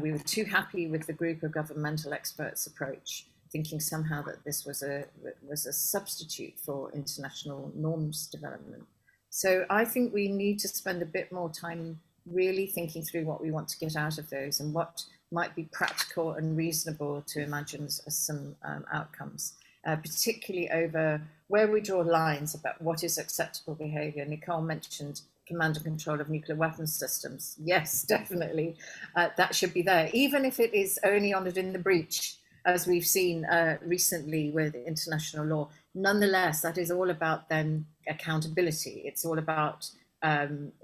We were too happy with the group of governmental experts approach, thinking somehow that this was a substitute for international norms development. So I think we need to spend a bit more time really thinking through what we want to get out of those and what might be practical and reasonable to imagine as some outcomes, particularly over where we draw lines about what is acceptable behavior. Nicole mentioned command and control of nuclear weapons systems. Yes, definitely, that should be there, even if it is only honoured in the breach, as we've seen recently with international law. Nonetheless, that is all about then accountability. It's all about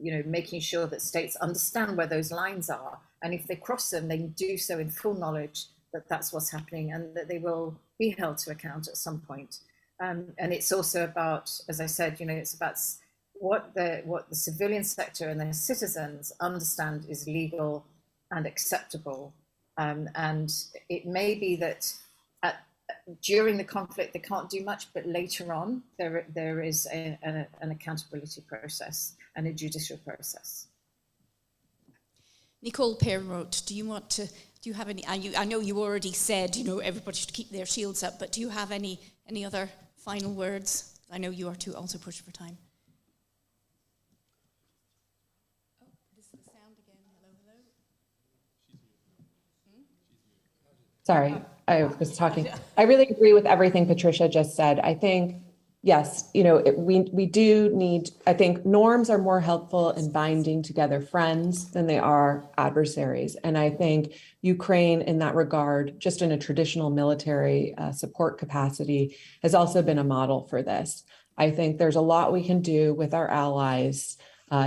making sure that states understand where those lines are, and if they cross them, they do so in full knowledge that that's what's happening and that they will be held to account at some point. And it's also about, as I said, it's about what the civilian sector and their citizens understand is legal and acceptable. And it may be that during the conflict they can't do much, but later on there is an accountability process and a judicial process. Nicole Perlroth, do you have any, I know you already said, everybody should keep their shields up, but do you have any other final words? I know you are too also pushed for time. Oh, this is the sound again. Hello. Sorry, I was talking. I really agree with everything Patricia just said. I think, yes, we do need, I think norms are more helpful in binding together friends than they are adversaries. And I think Ukraine in that regard, just in a traditional military support capacity, has also been a model for this. I think there's a lot we can do with our allies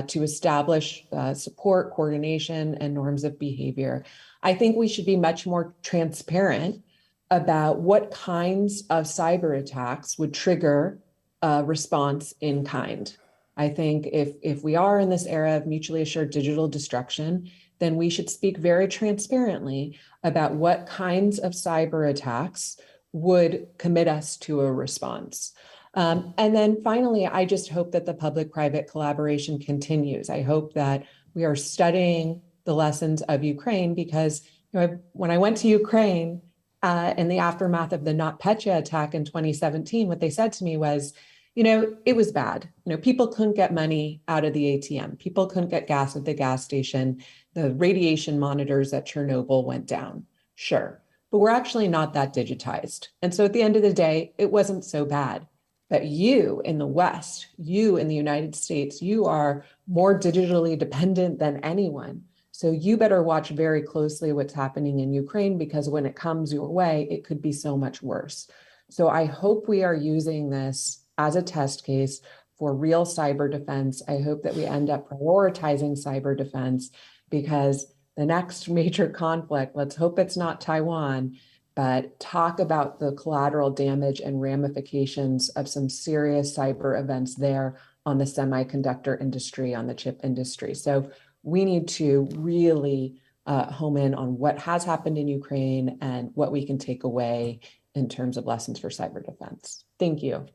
to establish support, coordination, and norms of behavior. I think we should be much more transparent about what kinds of cyber attacks would trigger a response in kind. I think if we are in this era of mutually assured digital destruction, then we should speak very transparently about what kinds of cyber attacks would commit us to a response. And then finally, I just hope that the public-private collaboration continues. I hope that we are studying the lessons of Ukraine because when I went to Ukraine in the aftermath of the NotPetya attack in 2017, what they said to me was, it was bad. People couldn't get money out of the ATM. People couldn't get gas at the gas station. The radiation monitors at Chernobyl went down. Sure, but we're actually not that digitized. And so at the end of the day, it wasn't so bad. But you in the West, you in the United States, you are more digitally dependent than anyone. So you better watch very closely what's happening in Ukraine, because when it comes your way, it could be so much worse. So I hope we are using this as a test case for real cyber defense. I hope that we end up prioritizing cyber defense, because the next major conflict, let's hope it's not Taiwan, but talk about the collateral damage and ramifications of some serious cyber events there on the semiconductor industry, on the chip industry. So we need to really home in on what has happened in Ukraine and what we can take away in terms of lessons for cyber defense. Thank you.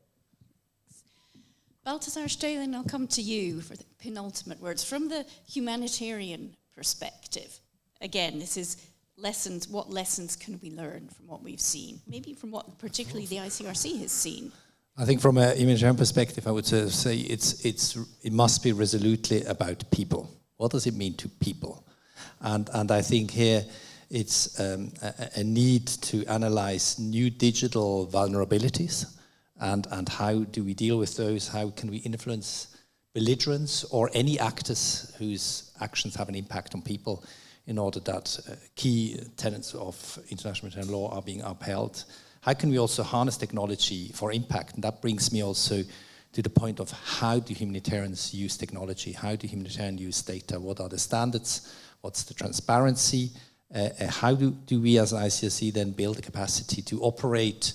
Balthasar, Staehelin, I'll come to you for the penultimate words. From the humanitarian perspective, again, this is lessons. What lessons can we learn from what we've seen? Maybe from what particularly the ICRC has seen. I think from a humanitarian perspective, I would say it must be resolutely about people. What does it mean to people? And I think here it's a need to analyze new digital vulnerabilities and how do we deal with those? How can we influence belligerents or any actors whose actions have an impact on people in order that key tenets of international humanitarian law are being upheld? How can we also harness technology for impact? And that brings me also to the point of how do humanitarians use technology? How do humanitarians use data? What are the standards? What's the transparency? How do we as ICRC then build the capacity to operate,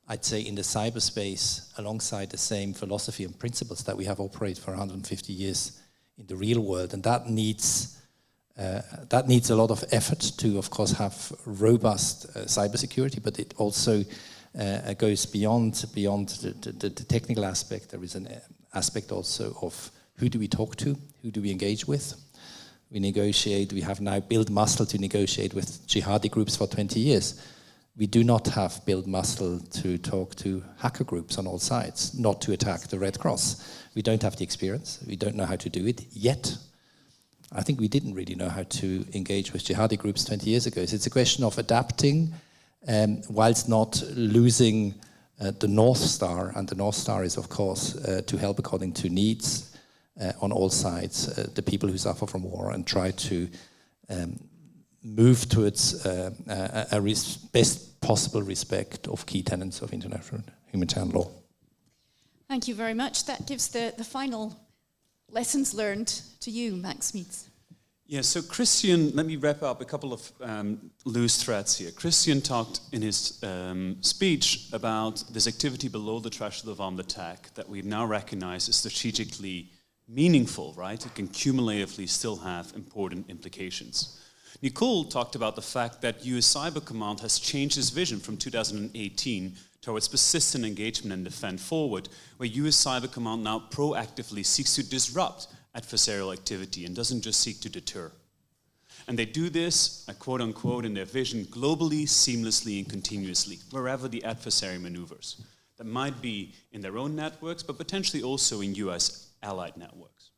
I'd say, in the cyberspace alongside the same philosophy and principles that we have operated for 150 years in the real world? And that needs a lot of effort to, of course, have robust cybersecurity, but it also goes beyond the technical aspect. There is an aspect also of who do we talk to, who do we engage with. We negotiate, we have now built muscle to negotiate with jihadi groups for 20 years. We do not have built muscle to talk to hacker groups on all sides, not to attack the Red Cross. We don't have the experience, we don't know how to do it yet. I think we didn't really know how to engage with jihadi groups 20 years ago. So it's a question of adapting whilst not losing the North Star. And the North Star is, of course, to help according to needs on all sides, the people who suffer from war, and try to move towards best possible respect of key tenets of international humanitarian law. Thank you very much. That gives the final lessons learned to you, Max Smeets. Yeah, so Christian, let me wrap up a couple of loose threads here. Christian talked in his speech about this activity below the threshold of armed attack that we now recognize is strategically meaningful, right? It can cumulatively still have important implications. Nicole talked about the fact that US Cyber Command has changed its vision from 2018 towards persistent engagement and defend forward, where US Cyber Command now proactively seeks to disrupt adversarial activity and doesn't just seek to deter. And they do this, quote unquote, in their vision, globally, seamlessly, and continuously, wherever the adversary maneuvers. That might be in their own networks, but potentially also in US allied networks.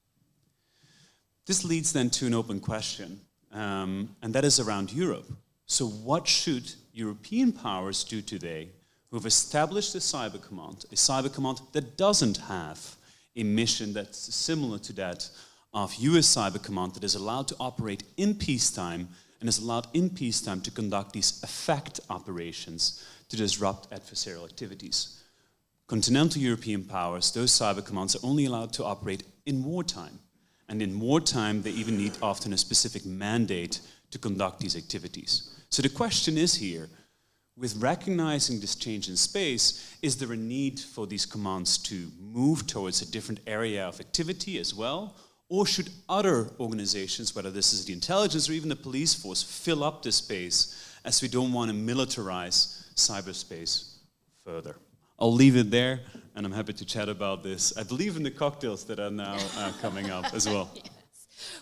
This leads then to an open question, and that is around Europe. So what should European powers do today who have established a cyber command that doesn't have a mission that's similar to that of US cyber command, that is allowed to operate in peacetime and is allowed in peacetime to conduct these effect operations to disrupt adversarial activities? Continental European powers, those cyber commands, are only allowed to operate in wartime. And in wartime, they even need often a specific mandate to conduct these activities. So the question is here, with recognizing this change in space, is there a need for these commands to move towards a different area of activity as well? Or should other organizations, whether this is the intelligence or even the police force, fill up this space, as we don't want to militarize cyberspace further? I'll leave it there, and I'm happy to chat about this. I believe in the cocktails that are now coming up as well. Yes.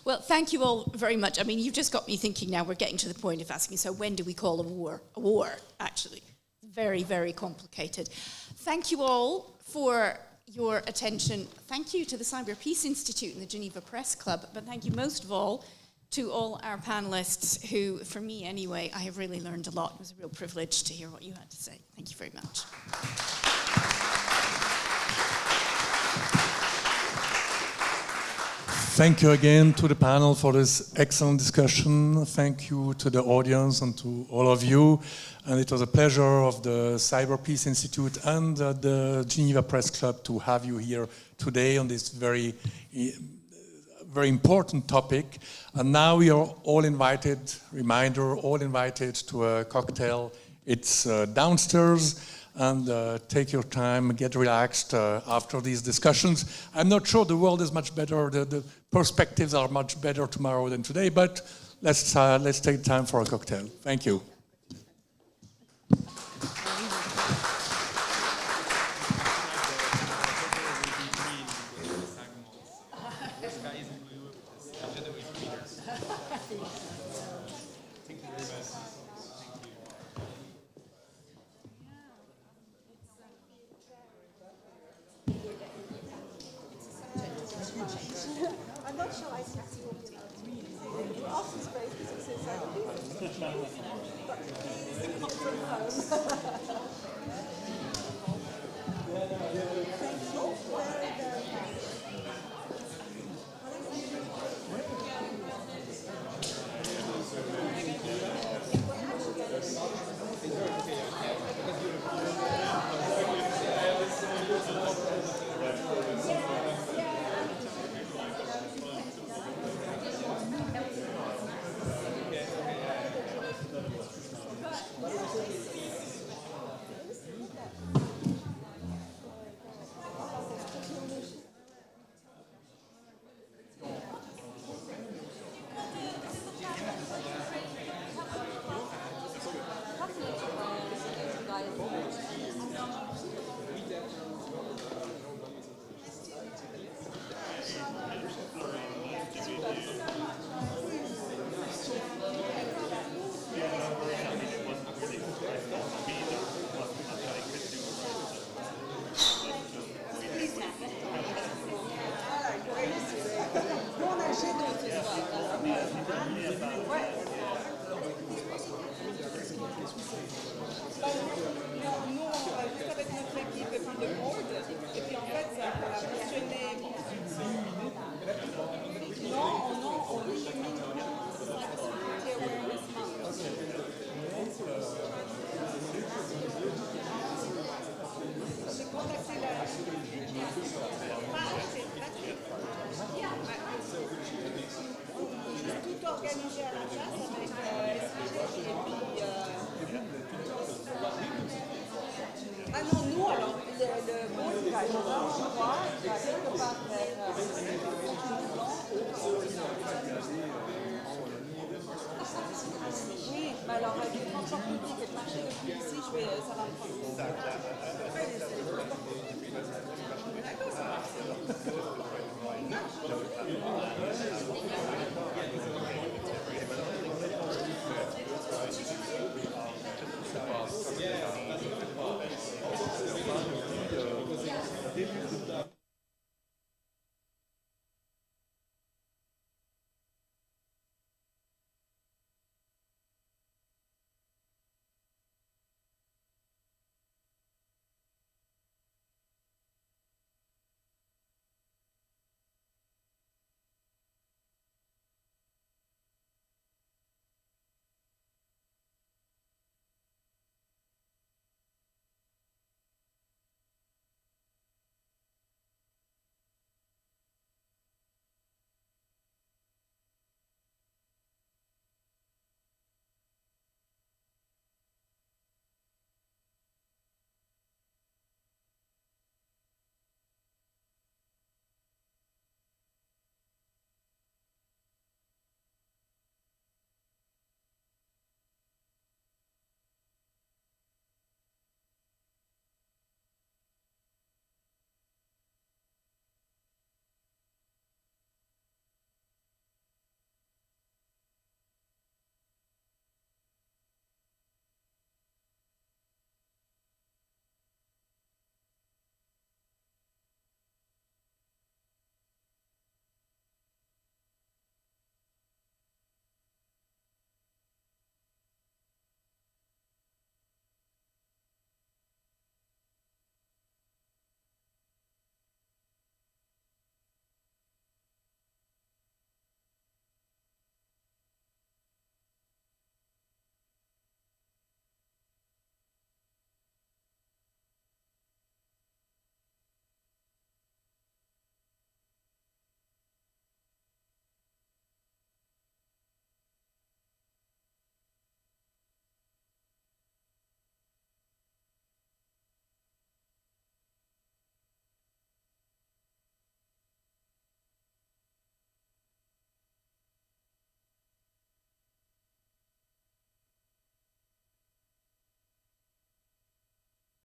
Well, thank you all very much. I mean, you've just got me thinking now. We're getting to the point of asking, so when do we call a war? A war, actually. Very, very complicated. Thank you all for your attention. Thank you to the Cyber Peace Institute and the Geneva Press Club, but thank you most of all to all our panelists who, for me anyway, I have really learned a lot. It was a real privilege to hear what you had to say. Thank you very much. Thank you again to the panel for this excellent discussion. Thank you to the audience and to all of you. And it was a pleasure of the Cyber Peace Institute and the Geneva Press Club to have you here today on this very important topic. And now we are all invited, reminder, all invited to a cocktail. It's downstairs. And take your time, get relaxed after these discussions. I'm not sure the world is much better, the perspectives are much better tomorrow than today, but let's take time for a cocktail. Thank you. D'accord, ça marche.